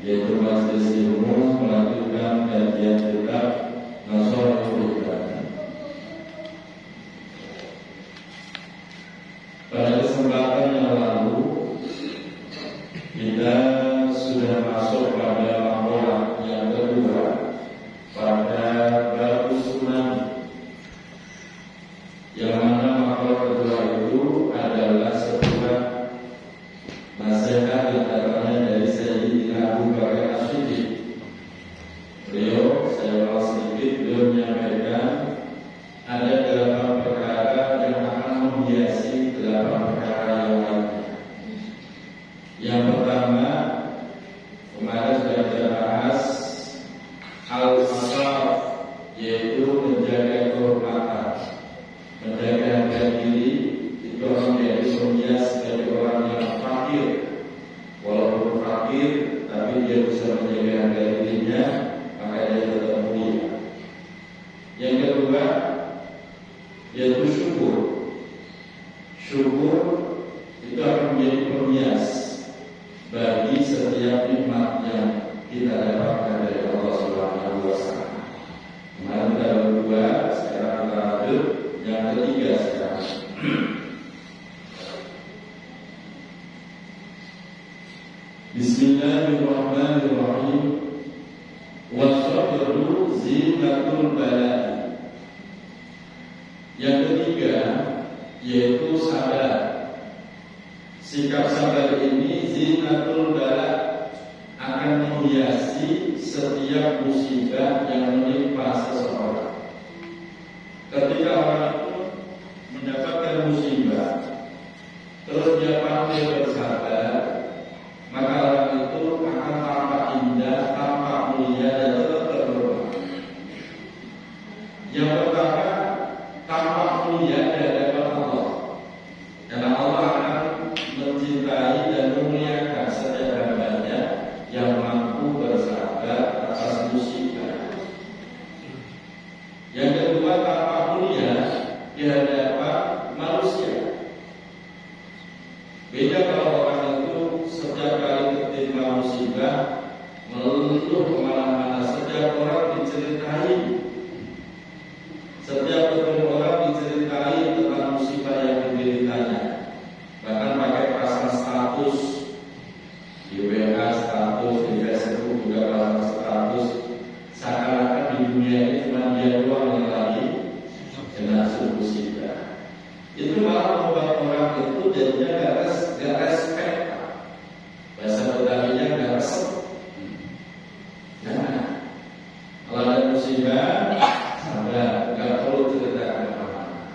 yaitu Majelis Ilmu melanjutkan kajian kitab Nasoihul Ibadah. Pada kesempatan yang lalu kita sudah masuk pada maqalah yang kedua pada bab tsunami, yang mana maqalah kedua itu adalah sebuah nasihat yang datangnya dari Sayyidina Abu Bakar As-Siddiq. Saya ulang sedikit, beliau menyampaikan ada 8 perkara yang akan menghiasi 8 perkara yang lainnya. Yang pertama, kemarin sudah kita bahas al-masaf, yaitu menjaga kehormatan, menjaga harga diri. Itu orang menjadi menghias dari orang yang fakir, walaupun fakir tapi dia bisa menjaga harga dirinya, maka dia tetap mulia. Yang kedua yaitu syukur. Syukur itu akan menjadi penghias bagi setiap nikmat yang kita dapatkan dari Allah Subhanahu wa Ta'ala. Kemarin kita berdua, sekarang kita lanjut yang ketiga sekarang. Bismillahirrahmanirrahim. Wasabru zinatul bala'i. Yang ketiga yaitu sabar. Sikap sabar ini zinatul bala', akan menghiasi setiap musibah yang menimpa seseorang. Ketika orang itu mendapatkan musibah, terus dia pandai bersabar, maka orang itu akan tampak indah, tampak mulia, dan tetap terhormat. Yang pertama, tampak mulia di hadapan Allah, karena Allah akan mencintai dan memuliakan setiap hambanya yang mampu bersabar atas musibah. Yang kedua, tampak mulia di hadapan manusia. Beda kalau orang itu setiap kali ketimpa musibah meluluh kemana-mana, setiap orang diceritai, setiap ketemu orang diceritai tentang musibah yang dideritanya. Bahkan pakai pasang status di WA, status di Facebook juga pasang status, seakan-akan di dunia ini cuma dia doang yang lagi kena musibah. Itu malah membuat orang itu jadinya gak respect. Bahasa Betawinya gak resep. Nah, kalau ada musibah, sabar, gak perlu cerita kemana-mana.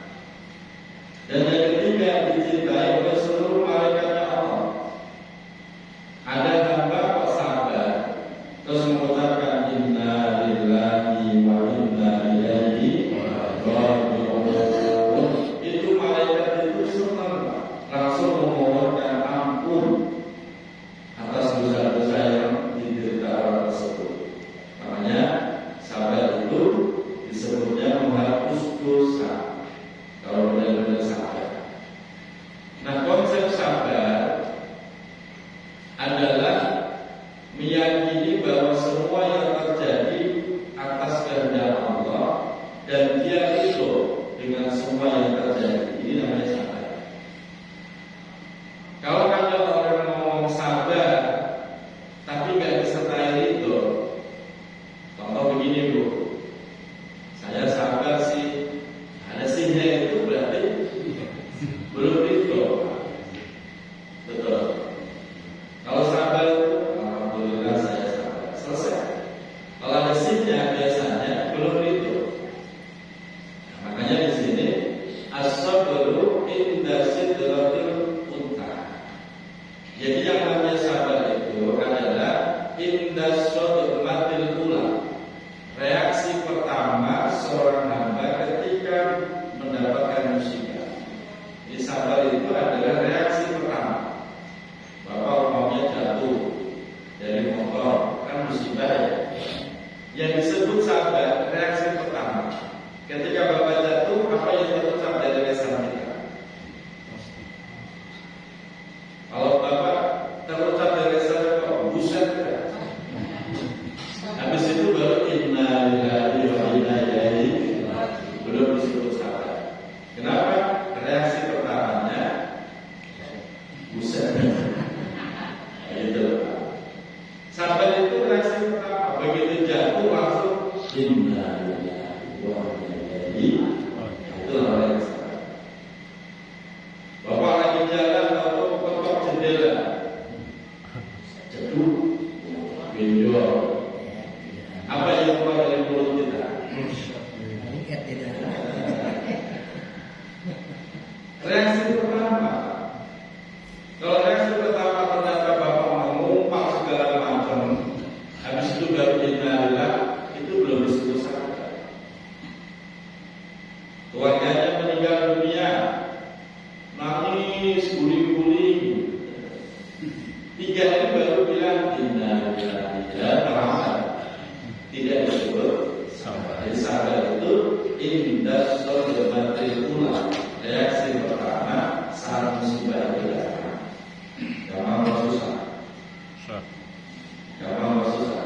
Dan yang ketiga, dicintai oleh seluruh malaikatnya Allah. Ada hamba kok sabar, terus mengucapkan inna lillahi wa inna ilaihi raji'un. Itu malaikat itu senang, langsung memohonkan ampun atas dosa-dosa yang diderita orang tersebut. Makanya sabar itu disebutnya menghapus dosa, kalau benar-benar sabar. Nah, konsep sabar adalah meyakini bahwa semua yang terjadi atas kehendak Allah dan dia ridho dengan semua yang terjadi. Ini namanya sabar. Kalau ada orang ngomong sabar tapi gak disertai ridho, contoh begini Bu, saya sabar sih, ada sihnya itu berarti belum ridho. Betul. Kalau sabar itu alhamdulillah saya sabar, selesai. Kalau ada sihnya biasanya belum ridho. Nah, makanya di sini as-sabru inda sidratil muntaha. Jadi yang namanya sabar itu adalah inda sodmatil ula, reaksi pertama seorang hamba ketika mendapatkan musibah. Jadi sabar itu adalah reaksi pertama. Bapak umpamanya jatuh dari motor, kan musibah ya. Yang disebut sabar, reaksi pertama. Ketika Bapak jatuh, apa yang terucap dari lisan kita? Kalau Bapak terucap dari lisan, kok buset ya? Dia ini baru bilang inna lillahi terlambat, tidak disebut sabar. Jadi sabar itu indah sodabatil ula, reaksi pertama saat musibah itu datang. Gampang atau susah? Gampang atau susah?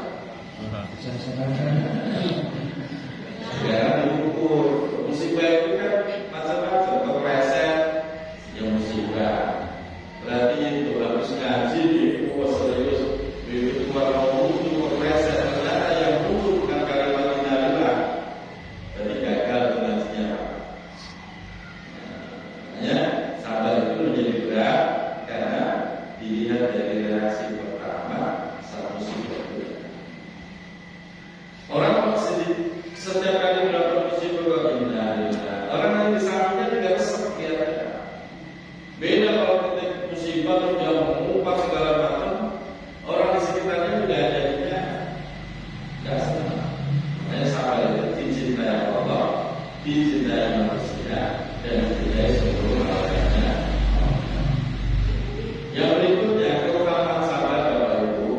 Ya, diukur musibah itu kan macam-macam. Kepleset, ya musibah. Berarti itu harus ngaji di serius. Itu keluar ngomong itu kepleset. Ternyata yang muncul bukan kalimat innalillah. Jadi gagal ngajinya. Makanya sabar itu menjadi berat karena dilihat dari reaksi pertama saat musibah itu. Orang setiap kali mendapat musibah innalillah. Orang yang di sampingnya juga resep kira-kira. Beda kalau ketika musibah terus dia mengumpat segala macam, orang di sekitarnya juga ada nggak senang. Makanya sabar itu dicintai Allah, dicintai manusia, dan dicintai seluruh makhluknya. Yang berikutnya keutamaan sabar Bapak Ibu.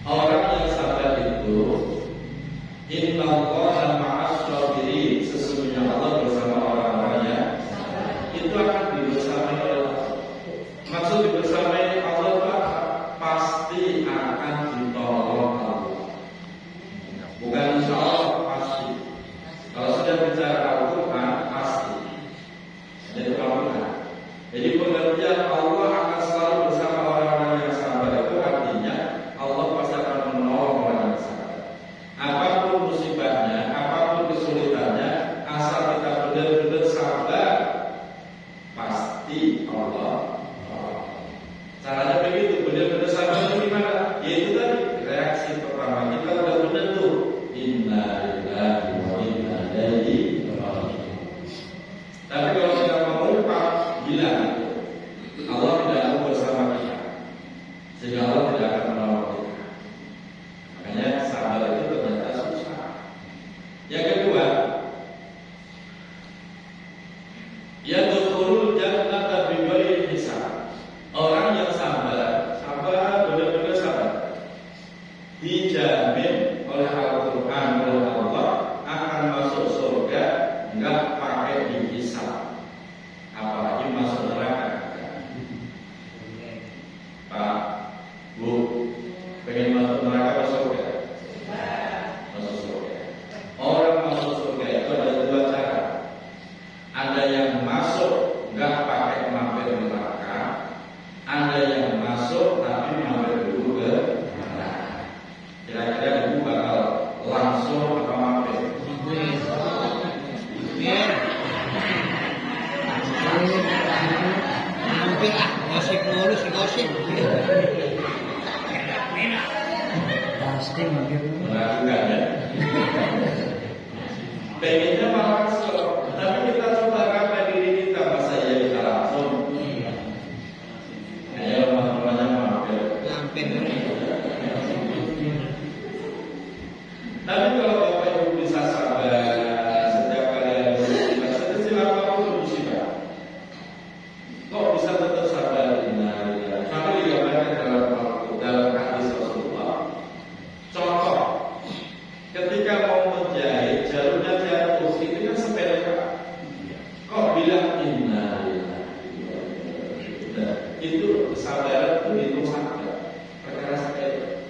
Orang yang sabar itu innallaha ma'as sabirin, sesungguhnya Allah bersama orang-orang yang itu akan dibersamai oleh Allah. Maksud dibersamai Allah itu apa? Pasti akan ditolong Allah. Bukan insya Allah, pasti. Kalau sudah bicara Al-Quran, pasti. Jadi Al-Quran. Jadi pengertian Allah akan selalu bersama orang-orang yang sabar itu artinya Allah pasti akan menolong orang yang sabar. Apapun musibahnya, apapun kesulitannya, asal kita benar-benar sabar, pasti Allah. Caranya begitu, benar-benar sabar itu gimana? Yaitu tadi reaksi pertama kita udah benar tuh inna lillahi wa inna ilaihi raji'un. Tapi kalau kita mengungkap, bilang itu Allah tidak mau bersama kita, sehingga Allah tidak akan menolong kita. Makanya sabar itu ternyata susah. Yang kedua, yadkhulul jannata bighairi hisab. Orang yang sabar, benar-benar sabar, dijamin oleh Al-Quran, oleh Allah akan masuk surga, enggak pakai dihisab, apalagi masuk neraka. Pak, Bu, pengen masuk neraka atau surga? Masuk surga. Orang masuk surga itu ada dua cara. Ada yang masuk enggak pakai mampir neraka, ada yang masuk tapi mampir dulu ke neraka. Kira-kira ibu bakal langsung apa mampir? Mampir ah, gosip lurus gosip. Pasti mampir. Melakukan ya. Pengennya malah langsung, tapi kita coba raba diri kita, masa ya kita langsung. Ayo namanya mampir. Mampir. Tapi kalau Bapak Ibu bisa sabar setiap kali ada musibah, sekecil apapun musibah, kok bisa tetap sabar? Innalillah. Sampai digambarkan dalam hadis Rasulullah. Contoh, ketika mau menjahit jalurnya jatuh, itu kan sepeda. Kok bilang innalillah? Itu kesabaran itu hitung sabar, perkara sepeda.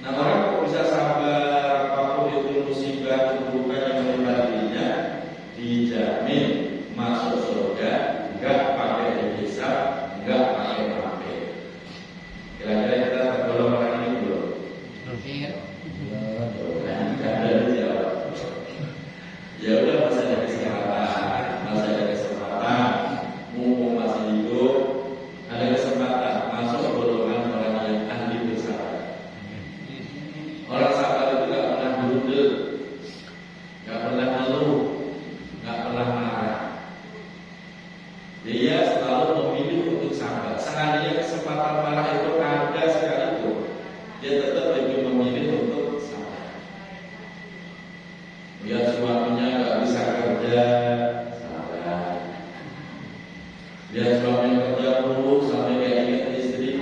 Nah, orang kok bisa sabar apapun itu musibah, keburukan yang menimpa dirinya, dijamin masuk surga, enggak pakai hisab, enggak pakai mampir. Kira-kira kita tergolong orang ini belum? Enggak ada dijawab. Ya udah, masih ada kesempatan, mumpung masih hidup, ada kesempatan masuk golongan orang yang ahli bersabar. Orang sabar itu gak pernah berundel, gak pernah ngeluh, gak pernah marah. Dia selalu memilih untuk sabar. Seandainya kesempatan marah itu ada sekalipun, dia tetap lebih memilih untuk sabar. Lihat suaminya gak bisa kerja, sabar. Lihat suaminya kerja mulu sampai kayak ingat istri,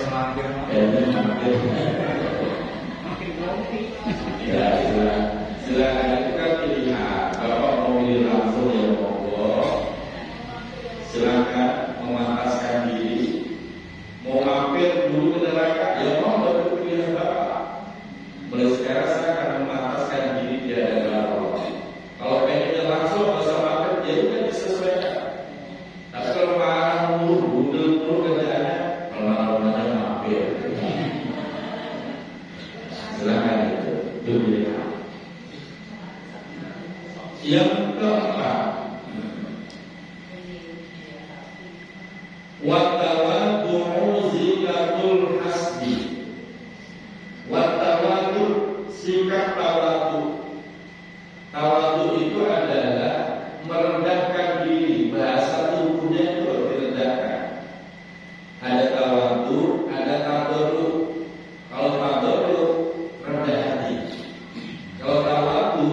semakin Ya, silakan itu kan pilihan. Bapak mau pilih langsung ya monggo. Silakan memantaskan diri. Mau mampir dulu ke neraka ya monggo, itu pilihan Bapak. Mulai sekarang saya akan memantaskan diri di hadapan Allah. Kalau pengennya langsung nggak usah mampir, ya udah disesuaikan. Tapi kalau marah mulu, bundel kerjaannya, kalau marah mampir. Silakan itu pilihan. Yang keempat, wattawaddu'u zikatul hasbi. Wattawaddu, sikap tawadu. Tawadu itu adalah merendahkan diri, bahasa tubuhnya itu direndahkan. Ada tawadu, ada tadarruk. Kalau tadarruk rendah hati. Kalau tawadu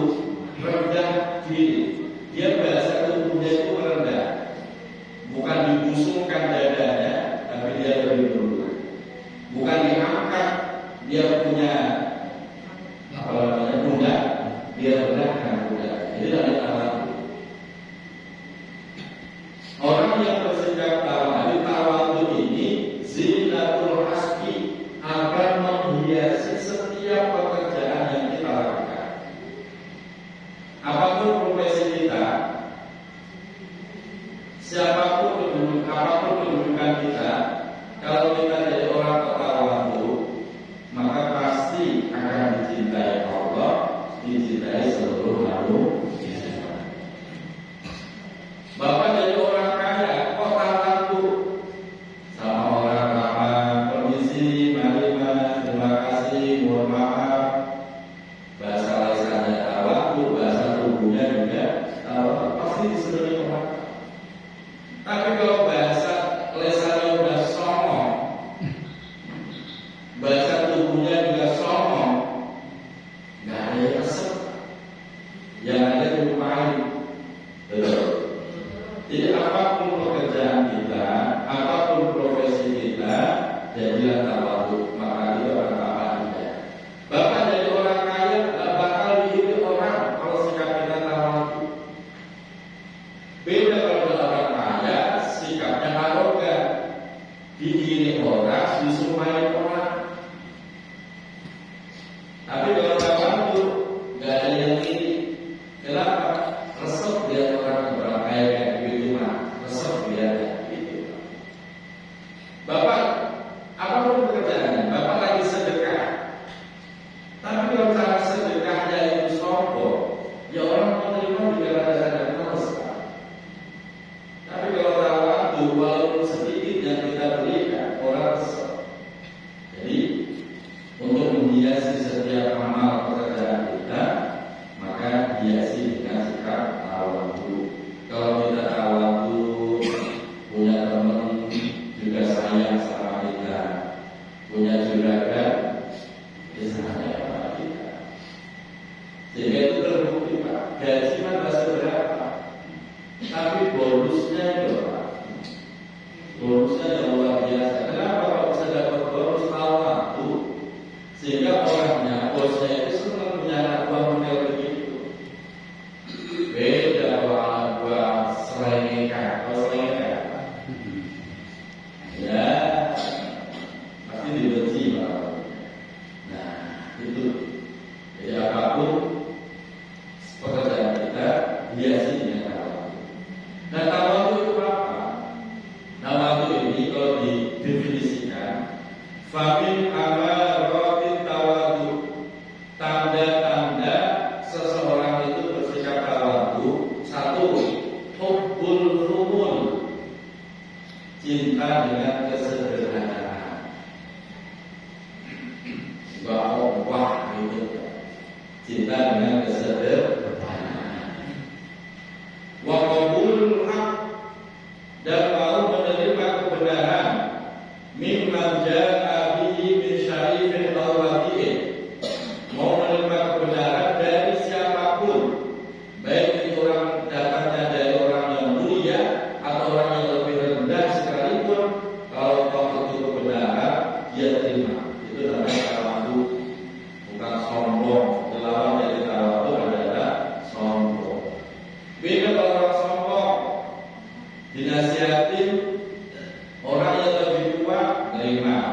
rendah diri. Dia bahasa tubuhnya itu merendah. Bukan dibusungkan dadanya, tapi dia lebih berubah. Bukan diangkat, dia punya pundak, dia rendahkan pundak. Itu dari tawadu. Orang yang bersikap tawadu ini zinatul hasbi, akan menghiasi setiap pekerjaan yang kita lakukan. Apapun profesi kita, apapun kedudukan kita, kalau kita jadi orang tawadu, maka pasti akan dicintai Allah, dicintai seluruh manusia. Bapak jadi orang kaya, kok tawadu sama orang ramah, permisi, mari mas, terima kasih, mohon maaf. Bahasa lisannya tawadu, bahasa tubuhnya juga tawadu, pasti disenangi orang. Tapi kalau bahasa lisannya udah songong, bahasa tubuhnya juga songong, nggak ada yang resep, yang ada dilupain. Betul. Jadi apapun pekerjaan kita, apapun profesi kita, jadilah tawadu, maka itu akan tawadhu. Bapak jadi orang kaya, nggak bakal diikuti orang kalau sikap kita tawadu. Beda kalau ada orang kaya, sikapnya arogan, diiring orang, disumpahin orang. Tapi kalau tawadu, nggak ada yang iri. Kenapa? Resep dia orang kaya kayak begitu mah, resep dia gitu. Bapak, apapun pekerjaannya, Bapak lagi sedekah. Tapi kalau cara sedekahnya itu sombong, ya orang menerima juga ada males. Tapi kalau tawadu, walaupun sedikit yang kita berikan, orang resep. Jadi untuk menghiasi setiap amal pekerjaan kita, maka hiasi dengan sikap tawadu. Kalau kita tawadu, punya teman juga sayang sama kita, punya juragan, dia sayang sama kita. Sehingga itu terbukti Pak, gaji mah tidak seberapa, tapi bonusnya itu Pak, bonusnya yang luar biasa. Kenapa Pak bisa dapat bonus tawadu? Sehingga orangnya, bosnya itu senang punya anak buah model begitu. Beda kalau anak buah selengeka, ya pasti dibenci Pak. Nah itu, jadi apapun pekerjaan kita hiasi dengan tawadu. Nah tawadu itu apa? Tawadu ini kalau didefinisikan, famin amaratin tawadu, tanda-tanda seseorang itu bersikap tawadu. Satu, hubbul humul, cinta dengan kesederhanaan. Wah gitu, cinta dengan kesederhanaan. Wa qabulul haq, dan mau menerima kebenaran. Mimman ja'a bihi min syarifin aw wadi'in, mau menerima kebenaran dari siapapun, baik itu orang datangnya dari orang yang mulia atau orang yang lebih rendah sekalipun. Kalau itu kebenaran,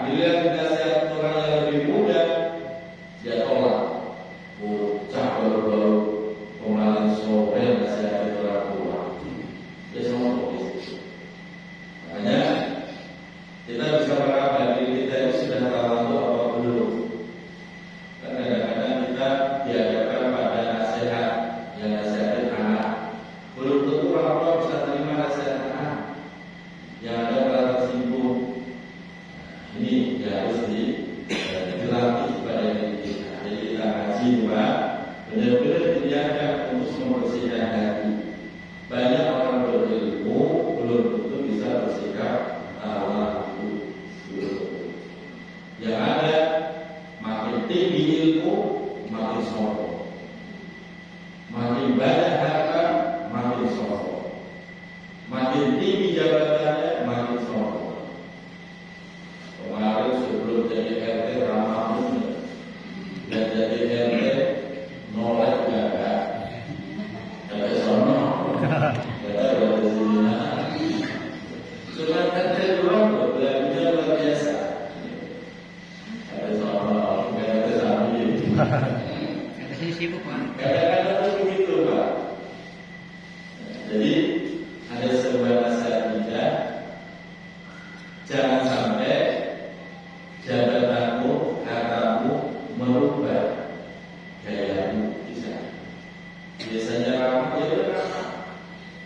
bila dinasihati orang yang lebih muda, dia tolak. Bocah baru-baru kemarin sore nasihati orang tua. Dia semua tulis. Makanya kita bisa meraba diri kita itu sudah terlalu apa belum. Karena kadang-kadang kita dihadapkan pada nasihat yang nasihatin anak. Belum tentu orang tua bisa terima nasihat anak. Yang ada malah tersinggung. Ini ya harus dilatih pada diri kita. Jadi kita ngaji Pak, benar-benar dijaga untuk membersihkan hati. Banyak orang berilmu belum tentu bisa bersikap tawadhu. Yang ada makin tinggi ilmu makin sombong, makin banyak harta makin sombong, makin tinggi jabatannya makin sombong. Kemarin sebelum jadi RT ramah bener, dan jadi RT nolak gagak, ada sono, ada di sini. Sudah RT doang, belajarnya luar biasa. Ada sono, ada sapi. Ada sini sibuk Pak. Kadang-kadang itu begitu Pak. Jadi ada sebuah nasihat kita, jangan sampai jabatanmu, hartamu merubah gayamu bisa. Biasanya ramah, ya udah ramah.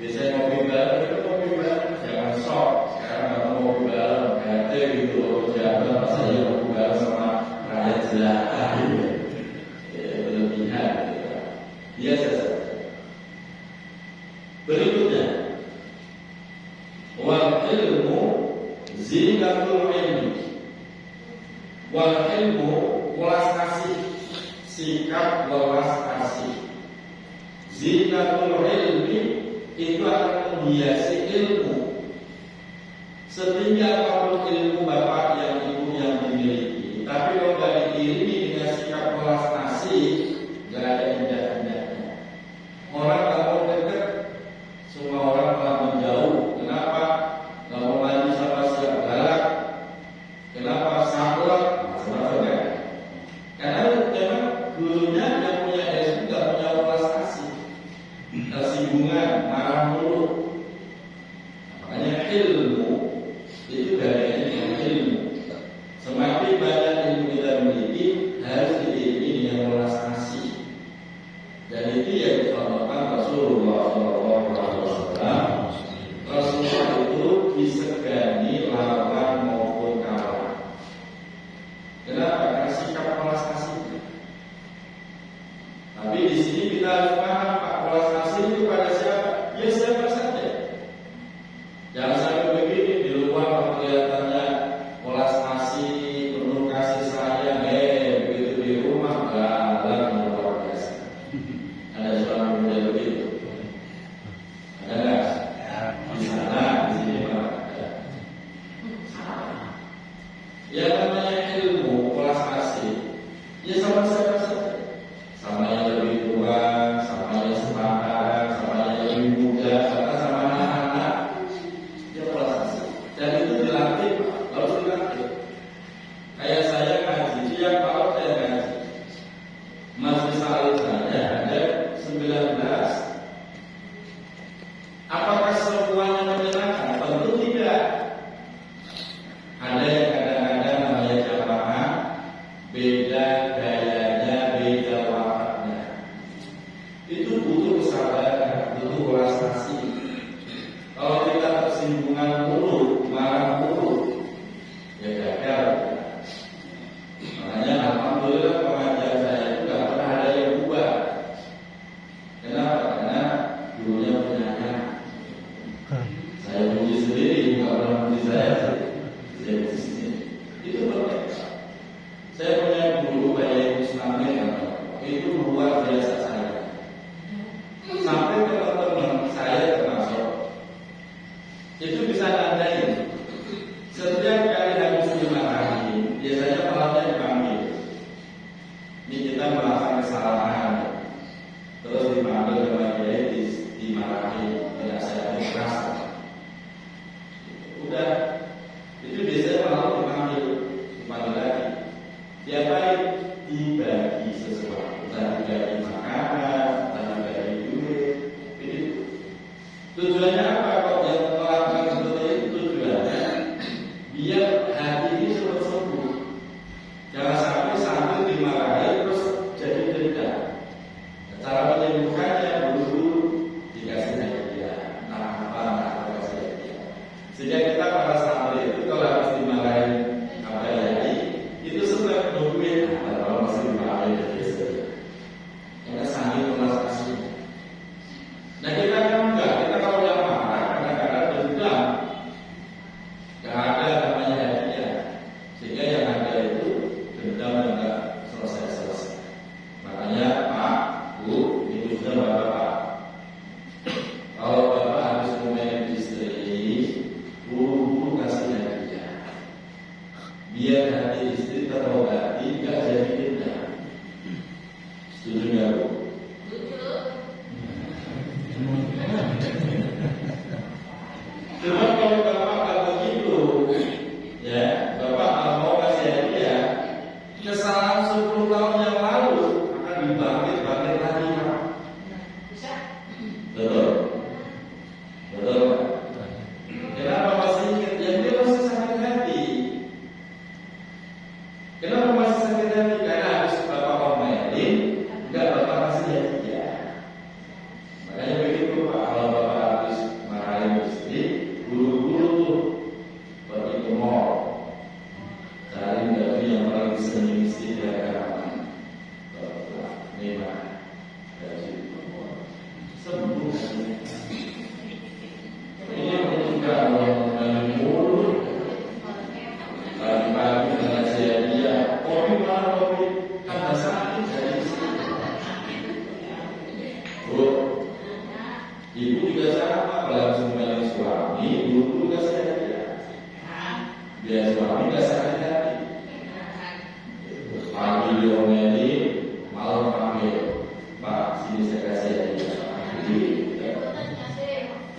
Biasanya ngopi bareng, ya ngopi bareng. Jangan sok. Sekarang kamu ngopi bareng, RT gitu, jabat masa iya ngopi bareng sama rakyat jelata gitu. Ya, berlebihan gitu. Biasa saja. Berikutnya, wal ilmu zinatul ilmi. Wal ilmu welas kasih, sikap welas kasih. Zinatul ilmi itu akan menghiasi ilmu. Setinggi apapun ilmu bapak yang ibu yang dimiliki, tapi kalau tidak diiringi dengan sikap welas kasih, tidak ada indah-indahnya. Orang tak mau dekat, semua orang malah menjauh. Kenapa? Nggak mau lagi sama siap galak. Kenapa? Saklek, macam-macam kan? Karena memang gurunya yang punya ilmu nggak punya welas kasih, tersinggungan, marah mulu. Makanya ilmu itu gayanya dengan ilmu. Semakin banyak ilmu kita miliki, harus diiringi dengan welas kasih. Dan itu yang dicontohkan Rasulullah SAW. Rasulullah itu disegani lawan maupun kawan. Kenapa? Karena sikap welas kasih. Tapi di sini kita harus paham Pak, welas kasih itu pada siapa? Ya siapa saja. Jangan sampai begini di luar kelihatannya welas kasih, penuh kasih sayang, begitu di rumah galak luar biasa. Ada seorang muda begitu. Ada nggak? Di sana, di sini Pak. Ada. Yang namanya ilmu, welas kasih, ya sama siapa saja. Sama yang lebih tua, sama yang sepantaran, sama yang lebih muda, bahkan sama anak-anak. Dia welas kasih. Dan itu dilatih, Pak. Harus dilatih. Kayak saya ngaji, tiap tahun saya ngaji. Majelis saling saja ada 19. Apakah semuanya menyenangkan? Tentu tidak. Ada yang kadang-kadang namanya jamaah, beda gayanya hati istri terobati, nggak jadi fitnah. Setuju nggak Bu? Cuma kalau bapak nggak begitu, ya bapak nggak mau kasih hadiah, kesalahan 10 tahun yang lalu akan dibangkit lagi, Pak. Betul, betul. Pak. Kenapa masih ingat? Ya dia masih sakit hati. Kenapa masih sakit hati? Karena habis bapak omelin, nggak bapak kasih hadiah. Makanya begitu Pak, kalau bapak habis marahin istri, buru-buru tuh pergi ke mall, cari baju yang paling disenangi istri di hadapan. Ini Pak, baju sembuh. Ini menunjukkan orang mulu. Pagi-pagi ngasih hadiah, kopi mana kopi? Tambah sakit dari istri. Bu, ibu juga sama, langsung bilang suami, dulu kasih hadiah. Biar suami gak sakit hati. Pagi diomeli, malam panggil, Pak, sini saya kasih hadiah.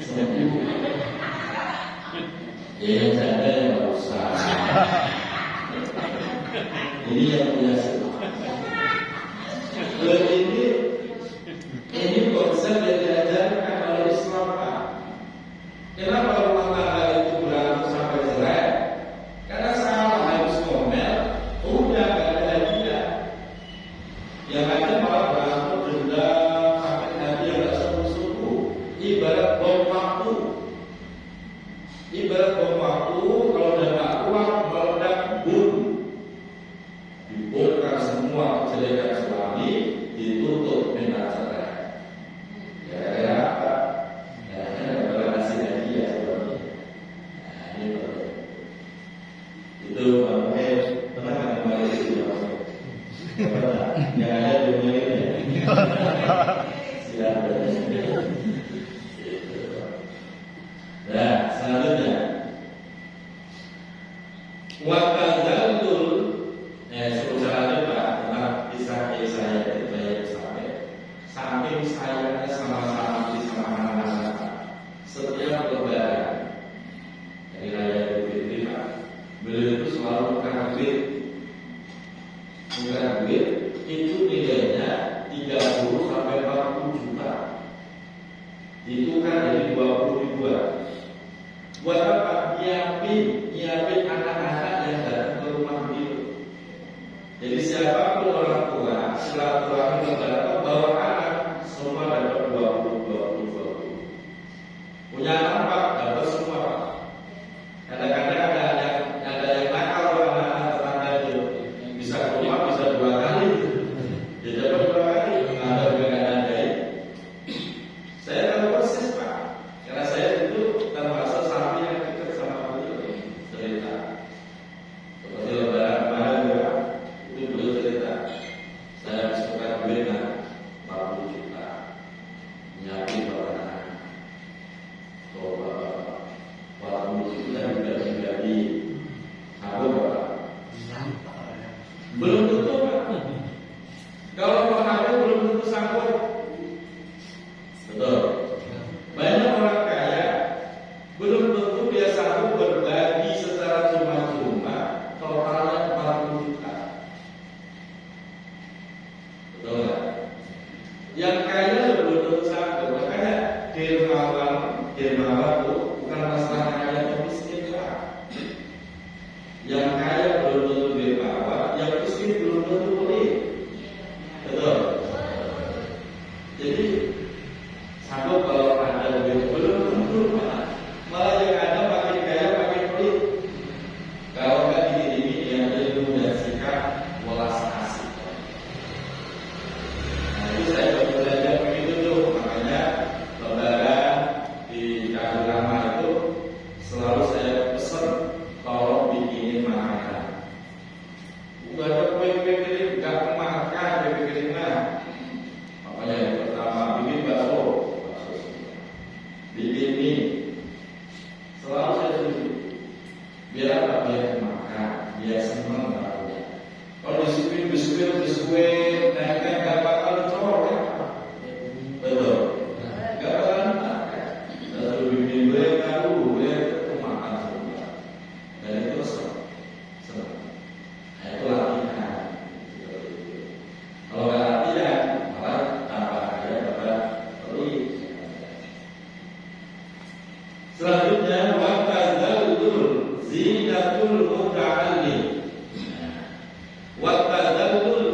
Sembuh. Ya janda yang gak usah. Ini yang punya sebab. Ini konsep yang diajarkan oleh Islam, Pak. Kenapa rumah tangga itu berantem sampai cerai? Karena salah harus ngomel, udah gak ada hadiah. Yang ada malah berantem dendam, sakit hati yang gak sembuh-sembuh. Ibarat bom waktu. Ibarat bom waktu, kalau udah gak kuat meledak, boom. Dibongkar semua kejelekan suami, ditutup minta cerai. Ya apa? Ya kalau kasih hadiah suami. Nah ini betul. Itu makanya tenang kembali itu yang ada di dunia ini. Silakan. Nah selanjutnya, wakadalul. Sebelum saya Pak tentang kisah-kisah yang banyak sampai saking sayangnya sama-sama sama anak-anak setiap lebaran dari raya Idul Fitri Pak, beliau itu selalu tukar duit itu nilainya 30 sampai 40 juta, ditukar jadi 20 ribuan. Buat apa? Nyiapin anak-anak yang datang ke rumah beliau. Jadi siapapun orang tua silaturahmi lebaran bawa anak semua dapat 20. Punya anak Pak dapat semua Pak. Kadang-kadang ada yang nakal anak-anak tetangga itu bisa ke rumah bisa 2 kali. Dia dapat 2 kali. Ada juga ada. Saya tahu persis Pak. Karena saya itu termasuk sapi yang dekat sama beliau cerita. Seperti lebaran kemarin Pak. Itu beliau cerita, saya habis tukar duit 40 juta, nyiapin anak. Coba 40 juta dibagi-bagi, apa Bapak? Belum tentu Pak. Kalau mau habis belum tentu sanggup. Betul. Banyak orang kaya belum tentu dia sanggup berbagi secara cuma-cuma totalnya 40 juta. Betul nggak? Yang kaya belum tentu sanggup. Makanya dermawan itu bukan masalah kaya atau miskin Pak. Yang kaya belum tentu dermawan, yang miskin belum tentu pelit. Betul. Jadi sanggup kalau ada duit belum tentu Pak. Malah yang ada makin kaya makin pelit. Kalau nggak diiringi dengan ilmu dan sikap welas asih. Nah itu saya baru belajar begitu tuh. Makanya lebaran di Kabupaten biskuit, naiknya nggak bakal colek, betul? Nggak bakalan pakai. Lalu bikin gue makan semua, dan itu senang. Nah, itu latihan. Kalau nggak latihan, malah tambah kaya pada pelit. Selanjutnya, wa tazallul zinatul muta'allim. Wa tazallul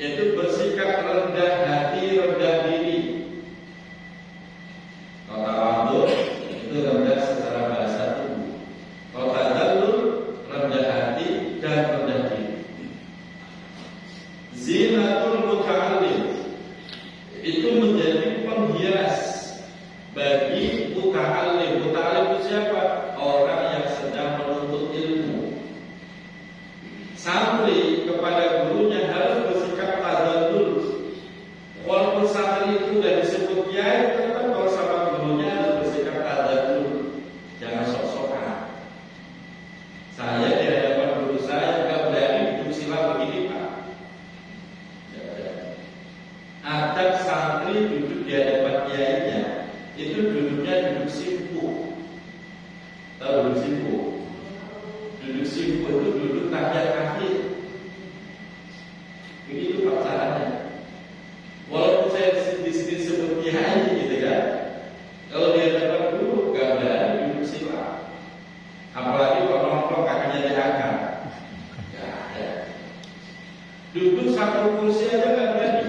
yaitu bersikap rendah hati, rendah diri. Kalau tawadhu itu rendah secara bahasa tubuh. Kalau tazallul rendah hati dan rendah diri. Zinatul muta'allim itu menjadi penghias bagi muta'allim. Muta'allim itu siapa? Orang yang sedang menuntut ilmu. Santri kepada gurunya harus bersikap tazallul. Walaupun santri itu sudah disebut kiai, tetap kalau sama gurunya harus bersikap tazallul. Jangan sok-sokan. Saya di hadapan guru saya nggak berani duduk sila begini, Pak. Adab santri duduk di hadapan kiainya itu duduknya duduk simpu. Tahu duduk simpu? Duduk simpu itu duduk tahiyat kaki. Begitu Pak caranya. Walaupun saya di sini sebut kiai gitu kan, kalau di hadapan guru nggak berani duduk sila. Apalagi kalau nongkrong kakinya diangkat. Nggak ada. Duduk satu kursi aja nggak berani.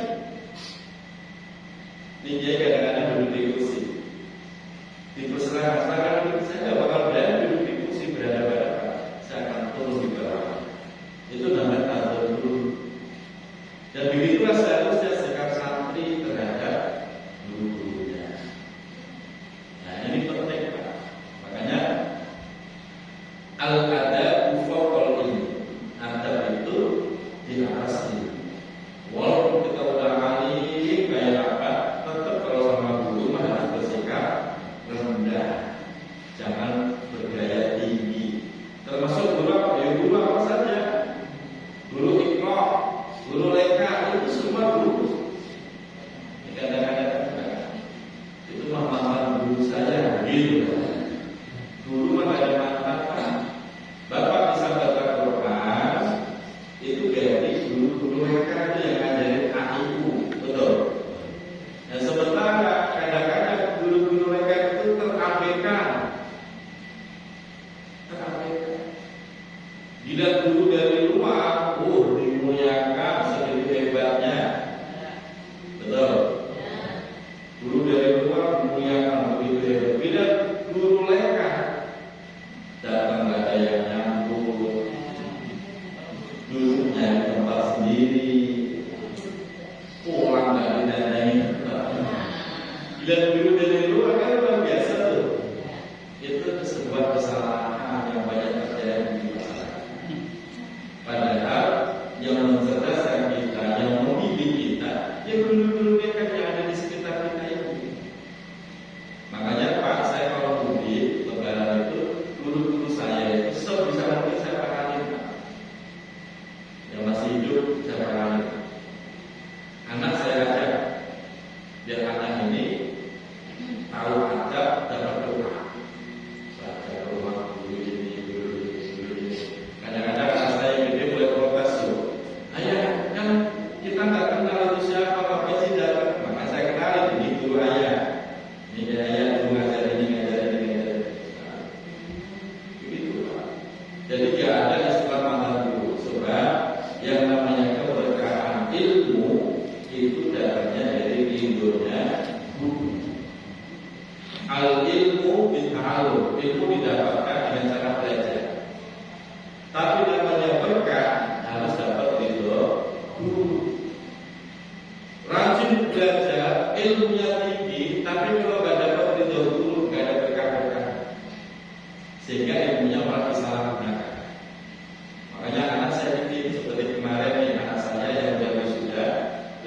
Ini dia kadang-kadang duduk di kursi. Di persilangan duduk saya nggak bakal berani duduk di kursi berhadapan-hadapan. Saya akan turun di bawah. Itu namanya tazallul. Dan begitulah seharusnya sikap santri terhadap guru-gurunya. Nah ini penting Pak. Makanya al-adabu fawqal ilmi. Adab itu di atas ilmu. Walaupun kita udah alim kayak apa, tetap kalau sama guru mah harus bersikap rendah. Jangan bergaya tinggi. Termasuk guru apa? Ya guru apa saja. Guru iqra, guru leka, itu semua guru. Ini kadang-kadang itu mah mantan guru saya gitu. Guru mah ada mantan. Bapak bisa baca Quran itu dari guru leka itu yang ngajarin AIU, betul. Dan sementara kadang-kadang guru-guru leka itu terabaikan. Dilihat guru dari luar, dimuliakan segitu hebatnya, betul. Guru dari luar dimuliakan begitu hebat. Bila guru leka datang nggak ada yang nyambut, duduknya di tempat sendiri, pulang nggak didandain. Bila guru dari luar kan luar biasa tuh. Itu sebuah kesalahan yang banyak terjadi di masyarakat. Padahal yang mencerdaskan kita, yang membimbing kita, ya guru-guru mereka yang ada di sekitar kita ini. Makanya Pak, saya kalau mudik lebaran itu, guru-guru saya itu sebisa mungkin saya pakai Pak. Yang masih hidup saya pakai. Anak saya ajak, biar anak ini tahu adab dapat doa. Saya ke rumah guru ini. Kadang-kadang anak saya gede mulai protes tuh. Ayah, kan kita nggak kenal itu siapa, Bapak sih datang. Maka saya kenalin ini guru ayah. Ini ayah guru ngajar ini. Begitu Pak. Jadi tidak ada istilah mantan guru. Sebab yang namanya keberkahan ilmu itu datangnya dari indurnya guru. Al-ilmu bita'alum, ilmu didapatkan dengan cara belajar. Tapi namanya berkah harus dapat ridho guru. Rajin belajar, ilmunya tinggi, tapi kalau nggak dapat ridho guru, nggak ada berkah-berkah. Sehingga ilmunya malah disalahgunakan. Makanya anak saya ini seperti kemarin nih, anak saya yang sudah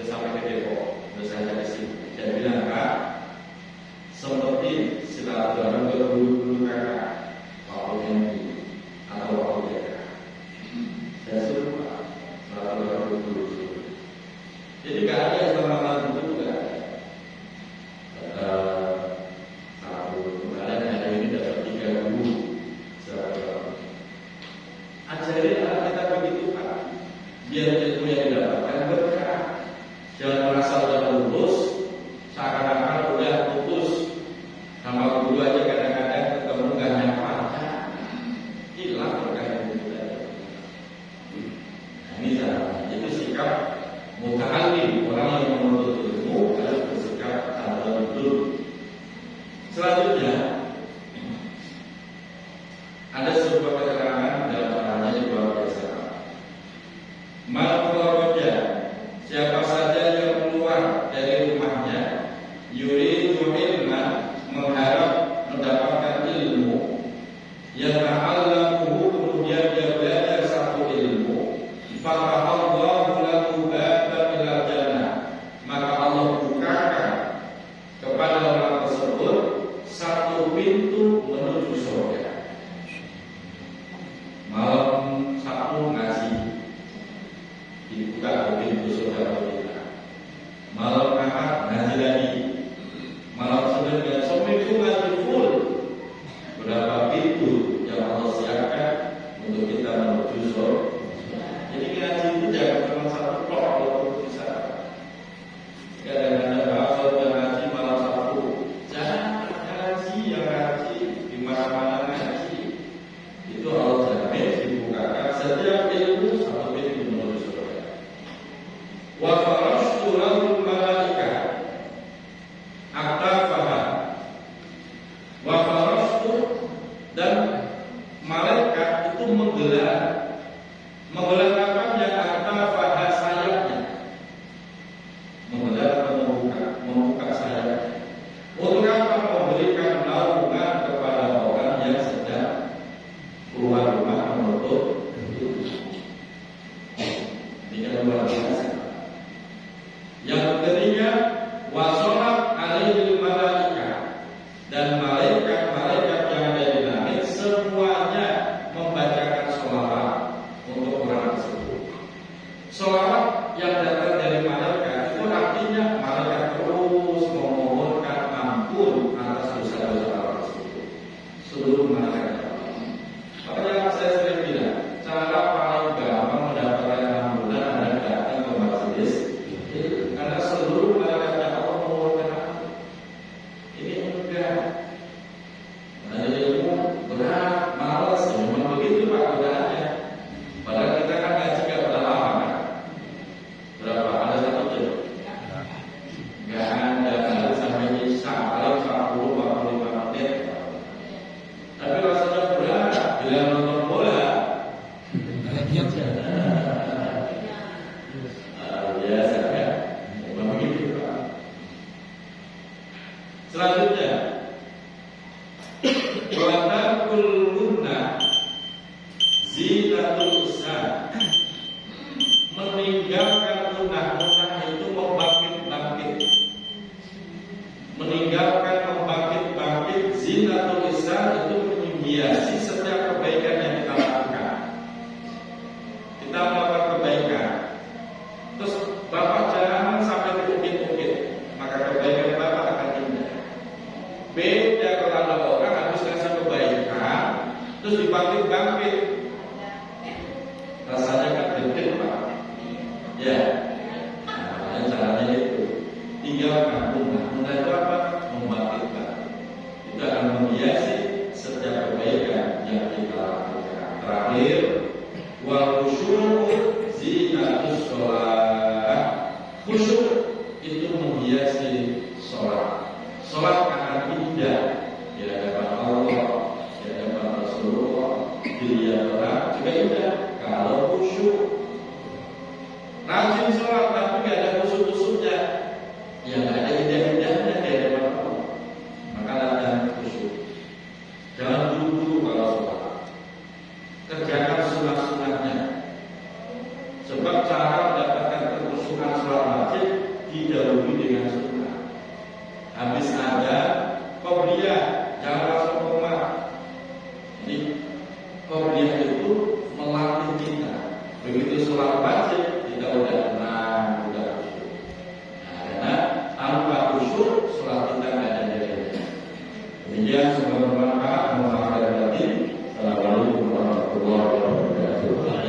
sampai ke Depok, terus saya di sini. Saya bilang, Kak, seperti silaturahmi ke guru-guru kakak. salatul. Jadi gak ada keselamatan itu juga. Satu kemarin hari ini dapat 3 guru. Ajarin anak kita begitu Pak, biar ilmu yang didapatkan berkah. Jangan merasa udah lulus, seakan-akan udah putus. Sama guru aja kadang-kadang ketemu gak nyapa, hilang berkah itu tadi. Nah, ini salah. Itu sikap muta'allim, orang yang menuntut ilmu harus bersikap tawadhu. Selanjutnya ada sebuah keterangan dalam caranya yang luar biasa. Man kharaja, siapa saja yang keluar dari rumahnya yuridu ilman, mengharap mendapatkan ilmu, yata'allamuhu, kemudian dia belajar satu ilmu, fatahallahu lahu baban ilal jannah, maka Allah bukakan kepada orang tersebut satu pintu menuju surga. Malam Sabtu ngaji dibuka pintu surga kita. Malam Ahad ngaji lagi. Malam Senin dan Sabtu ngaji full. Berapa pintu yang Allah siapkan untuk kita menuju surga. Jadi ngaji itu jangan cuma satu tok kalau bisa. Kadang-kadang bahasa udah ngaji malam Sabtu. Jangan ngaji yang ngaji di mana-mana ngaji. Itu Allah jamin dibukakan setiap ilmu satu pintu menuju surga. Wa farashtu lahum malaika aktafaha. Wa farashtu, dan malaikat itu menggelar apa yang aktafaha, sayapnya. Menggelar atau membuka sayapnya. Untuk apa? Memberikan naungan kepada orang yang sedang keluar rumah menutup pintu. Ini kan luar biasa. Yang ketiga, wasolat alaihi malaika, dan malaikat-malaikat yang ada di langit semuanya membacakan sholawat untuk orang tersebut. Sholawat yang datang dari malaikat itu artinya malaikat terus memohonkan ampun atas dosa-dosa orang tersebut. Seluruh malaikat. Makanya saya sering bilang, cara paling gampang mendapatkan ampunan adalah datang ke majelis, karena seluruh malaikat Allah memohonkan ampun. Ini mudah. Nah, ilmu berat, malas, ya memang begitu Pak godaannya. Padahal kita kan ngaji gak pernah lama kan? Berapa? Ada 1 jam? Gak ada, harus sampai isya, paling 40-45 menit. Tapi rasanya berat bila nonton bola. Biasa kan? Memang begitu Pak. Selanjutnya, watarkul guna zinatul usaha, meninggalkan munah itu membangkit-bangkit. Meninggalkan membangkit-bangkit zinatul usaha itu menghiasi setiap kebaikan yang kita lakukan. Kita melakukan kebaikan, terus Bapak jangan sampai diukit-ukit, maka kebaikan Bapak akan indah. Beda kalau ada orang habis kasih kebaikan terus dibangkit-bangkit, rasanya kan gede Pak. Ya, nah, caranya itu tinggalkan munah itu apa? Membangkitkan. Itu akan menghiasi setiap kebaikan yang kita lakukan. Terakhir, wal khusyuk zinatus sholat. Khusyuk itu menghiasi sholat. Sholat akan indah di hadapan Allah, di hadapan Rasulullah, dilihat orang juga indah kalau khusyuk. Rajin sholat tapi gak ada khusyuk-khusyuknya, ya gak ada indah-indahnya di hadapan Allah. Maka latihan khusyuk. Jangan buru-buru kalau sholat. Kerjakan sunah-sunahnya. Sebab cara mendapatkan kekhusyukan sholat wajib didahului dengan sunnah. Habis ada qobliyah, jangan langsung koma. Jadi qobliyah itu melatih kita. Begitu sholat wajib kita udah tenang, udah khusyuk. Nah, karena tanpa khusyuk sholat kita nggak ada nilainya. Demikian sebagaimana